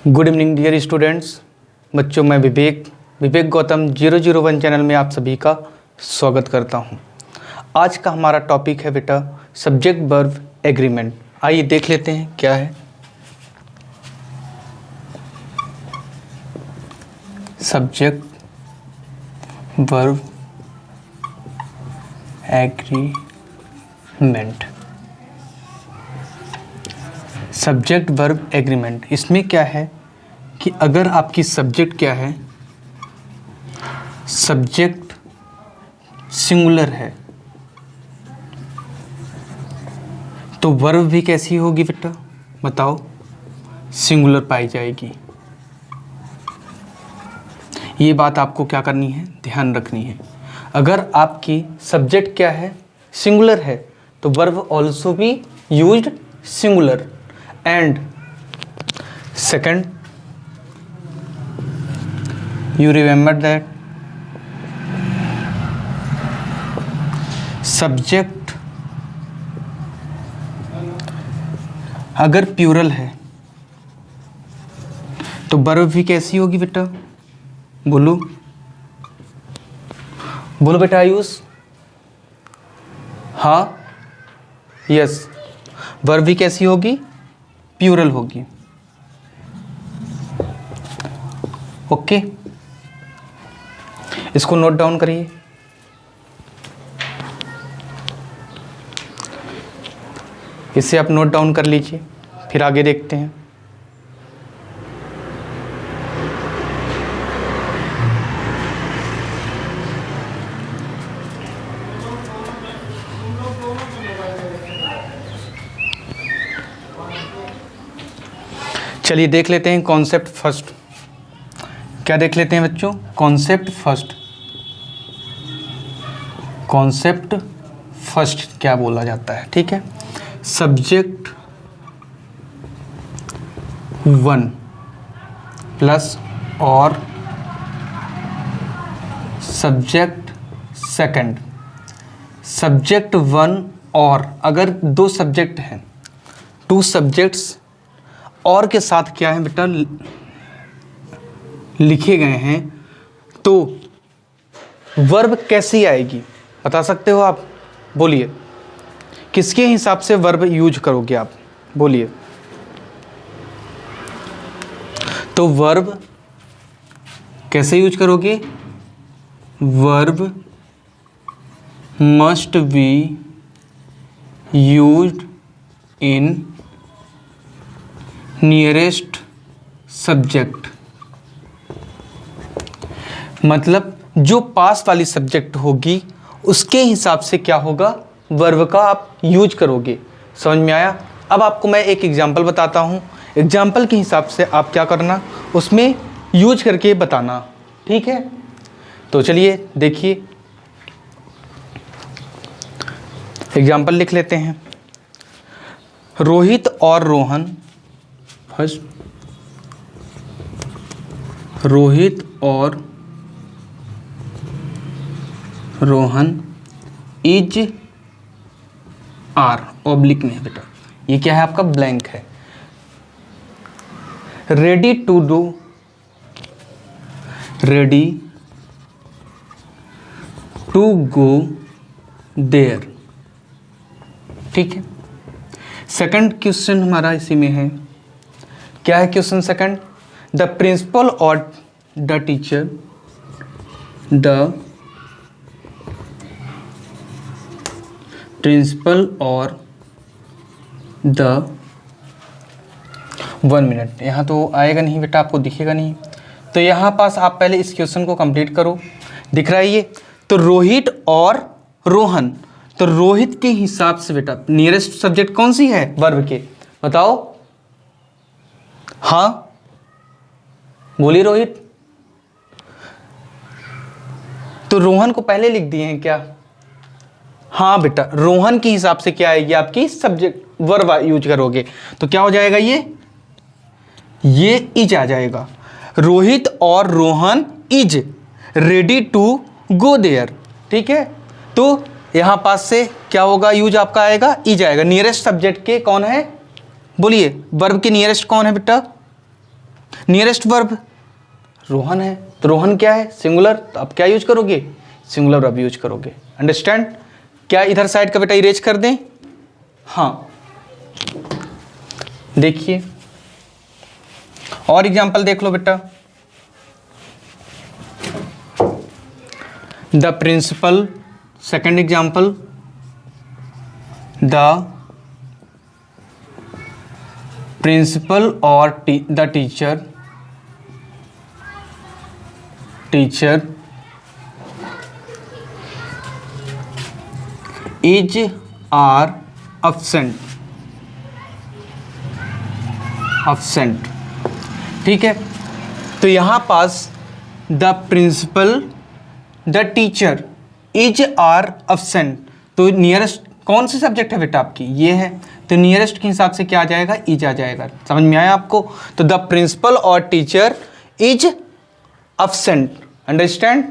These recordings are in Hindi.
Good evening dear students. बच्चों, मैं विवेक गौतम 001 चैनल में आप सभी का स्वागत करता हूं। आज का हमारा टॉपिक है बेटा सब्जेक्ट वर्ब एग्रीमेंट। आइए देख लेते हैं क्या है subject verb agreement. Subject verb agreement, इसमें क्या है कि अगर आपकी सब्जेक्ट क्या है, सब्जेक्ट सिंगुलर है तो वर्ब भी कैसी होगी बेटा, बताओ? सिंगुलर पाई जाएगी। ये बात आपको क्या करनी है, ध्यान रखनी है। अगर आपकी सब्जेक्ट क्या है, सिंगुलर है, तो verb also be used singular. And second, you remember that subject अगर प्यूरल है तो वर्ब भी कैसी होगी बेटा? बोलो बोलो बेटा आयुष। हाँ, यस, वर्ब भी कैसी होगी? प्यूरल होगी। ओके, इसको नोट डाउन करिए। इसे आप नोट डाउन कर लीजिए, फिर आगे देखते हैं। चलिए देख लेते हैं कॉन्सेप्ट फर्स्ट। क्या देख लेते हैं बच्चों? Concept first. कॉन्सेप्ट फर्स्ट क्या बोला जाता है, ठीक है? सब्जेक्ट 1 प्लस और सब्जेक्ट सेकंड। सब्जेक्ट 1 और अगर दो सब्जेक्ट हैं, टू सब्जेक्ट्स और के साथ क्या है बेटा लिखे गए हैं, तो वर्ब कैसी आएगी बता सकते हो आप? बोलिए, किसके हिसाब से वर्ब यूज करोगे आप? बोलिए। तो वर्ब कैसे यूज करोगे? Verb must be used in nearest subject. मतलब जो पास वाली सब्जेक्ट होगी उसके हिसाब से क्या होगा, वर्ब का आप यूज करोगे। समझ में आया? अब आपको मैं एक एग्जांपल बताता हूँ। एग्जांपल के हिसाब से आप क्या करना, उसमें यूज करके बताना, ठीक है? तो चलिए देखिए, एग्जांपल लिख लेते हैं। रोहित और रोहन, रोहित और रोहन इज आर ऑब्लिक में है बेटा, ये क्या है आपका? ब्लैंक है। Ready to do, ready to go there, ठीक है? सेकंड क्वेश्चन हमारा इसी में है। क्या है क्वेश्चन सेकंड? द प्रिंसिपल और द टीचर, द प्रिंसिपल और द 1 मिनट, यहाँ तो आएगा नहीं बेटा, आपको दिखेगा नहीं। तो यहाँ पास आप पहले इस क्वेश्चन को कंप्लीट करो। दिख रहा है ये? तो रोहित और रोहन, तो रोहित के हिसाब से बेटा नियरेस्ट सब्जेक्ट कौन सी है वर्ब के, बताओ? हाँ बोलिए रोहित। तो रोहन को पहले लिख दिए हैं क्या? हाँ बेटा, रोहन के हिसाब से क्या आएगी आपकी सब्जेक्ट वर्ब यूज करोगे तो क्या हो जाएगा? ये इज आ जाएगा। रोहित और Rohan is ready to go there, ठीक है? तो यहां पास से क्या होगा, यूज आपका आएगा, इज आएगा। नियरेस्ट सब्जेक्ट के कौन है? बोलिए, वर्ब के नियरेस्ट कौन है बेटा? नियरेस्ट वर्ब रोहन है, तो रोहन क्या है, सिंगुलर, तो आप क्या यूज करोगे, सिंगुलर वर्ब यूज करोगे। अंडरस्टैंड। क्या इधर साइड का बेटा इरेज कर दें, हाँ। देखिए और एग्जांपल देख लो बेटा। The principal, second example, the principal और the teacher is are absent, ठीक है। तो यहां पास the principal, the teacher is are absent, तो नियरेस्ट कौन सी सब्जेक्ट है बेटा आपकी, ये है, तो नियरेस्ट के हिसाब से क्या आ जाएगा, इज आ जाएगा। समझ में आया आपको। तो द प्रिंसिपल और teacher is absent, understand.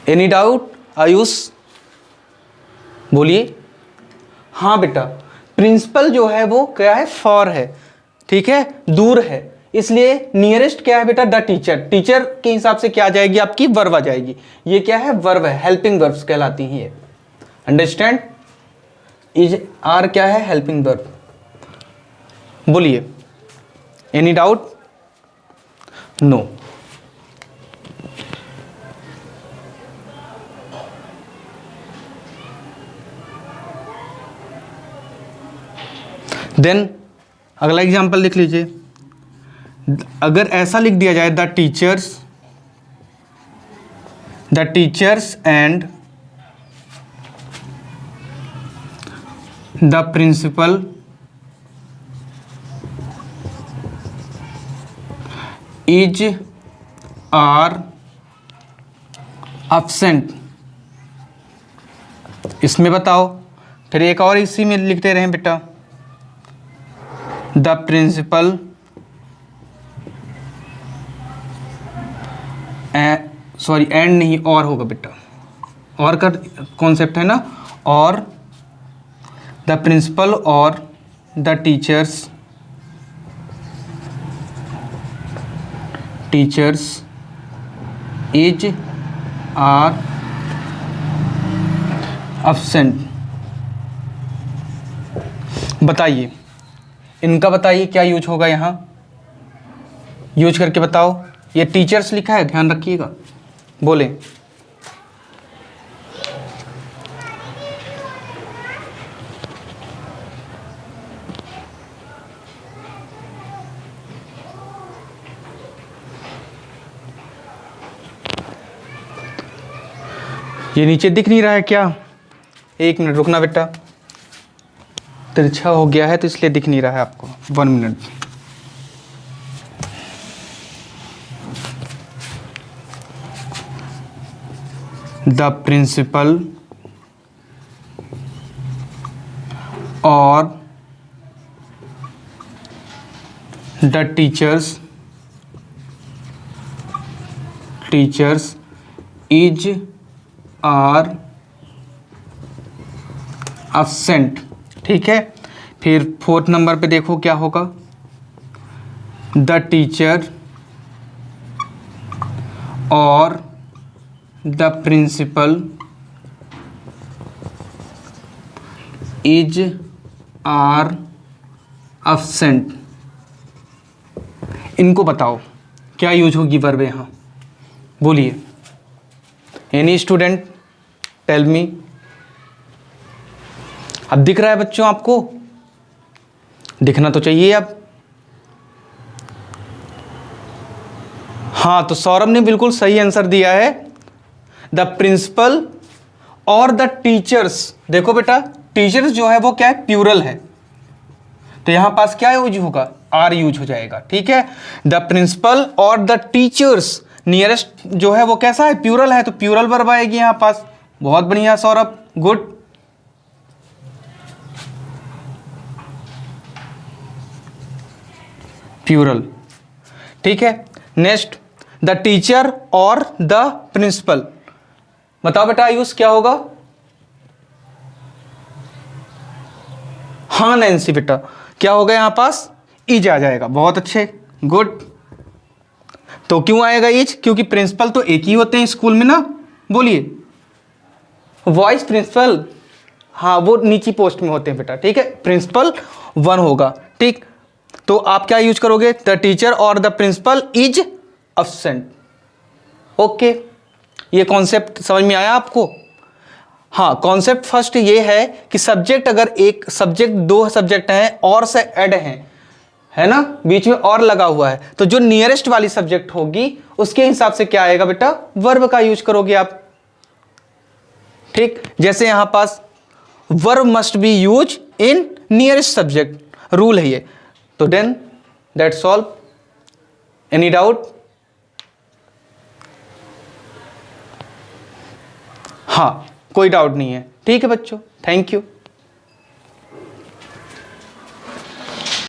Any doubt Ayush, बोलिए। हाँ बेटा, प्रिंसिपल जो है वो क्या है, फॉर है, ठीक है, दूर है, इसलिए नियरेस्ट क्या है बेटा, द टीचर। टीचर के हिसाब से क्या आ जाएगी आपकी, वर्ब आ जाएगी। ये क्या है, वर्ब है, हेल्पिंग वर्ब्स कहलाती हैं ये। अंडरस्टैंड। इज आर क्या है, हेल्पिंग वर्ब। बोलिए, एनी डाउट, नो। देन अगला एग्जाम्पल लिख लीजिए। अगर ऐसा लिख दिया जाए, the teachers and the principal is are absent, इसमें बताओ। फिर एक और इसी में लिखते रहें बेटा, द प्रिंसिपल सॉरी एंड नहीं, और होगा बेटा, और का कॉन्सेप्ट है ना, और द प्रिंसिपल और the teachers is are absent। बताइए इनका, बताइए क्या यूज होगा, यहाँ यूज करके बताओ। ये टीचर्स लिखा है, ध्यान रखिएगा, बोले। ये नीचे दिख नहीं रहा है क्या, एक मिनट रुकना बेटा, तिरछा हो गया है तो इसलिए दिख नहीं रहा है आपको, 1 मिनट। द प्रिंसिपल और the teachers is are absent, ठीक है। फिर 4th नंबर पे देखो क्या होगा, द टीचर और the principal is are absent। इनको बताओ क्या यूज होगी वर्ब यहाँ, बोलिए। Any student tell me. अब दिख रहा है बच्चों आपको, दिखना तो चाहिए अब। हाँ, तो सौरभ ने बिल्कुल सही आंसर दिया है, द प्रिंसिपल और द टीचर्स। देखो बेटा, टीचर्स जो है वो क्या है, प्यूरल है, तो यहां पास क्या यूज होगा, आर यूज हो जाएगा, ठीक है। द प्रिंसिपल और द टीचर्स, नियरेस्ट जो है वो कैसा है, प्यूरल है, तो प्यूरल वर्ब आएगी यहां पास। बहुत बढ़िया सौरभ, गुड। प्यूरल, ठीक है। नेक्स्ट, द टीचर और द प्रिंसिपल। बताओ बेटा आयुष क्या होगा। हाँ नैन्सी बेटा, क्या होगा यहां पास, इज आ जाएगा। बहुत अच्छे, गुड। तो क्यों आएगा इज? क्योंकि प्रिंसिपल तो एक ही होते हैं स्कूल में ना, बोलिए। वाइस प्रिंसिपल, हाँ वो नीची पोस्ट में होते हैं बेटा, ठीक है। प्रिंसिपल 1 होगा, ठीक। तो आप क्या यूज करोगे? द टीचर और the principal is absent. Okay, ये कॉन्सेप्ट समझ में आया आपको? हाँ, कॉन्सेप्ट फर्स्ट ये है कि सब्जेक्ट, अगर एक सब्जेक्ट, 2 सब्जेक्ट हैं और से ऐड हैं, है ना, बीच में और लगा हुआ है, तो जो नियरेस्ट वाली सब्जेक्ट होगी उसके हिसाब से क्या आएगा बेटा? वर्ब का यूज करोगे आप, ठीक। जैसे यहां पास verb must be use in nearest subject, rule है ये। तो then that's all. Any doubt? हाँ, कोई डाउट नहीं है, ठीक है बच्चों, थैंक यू।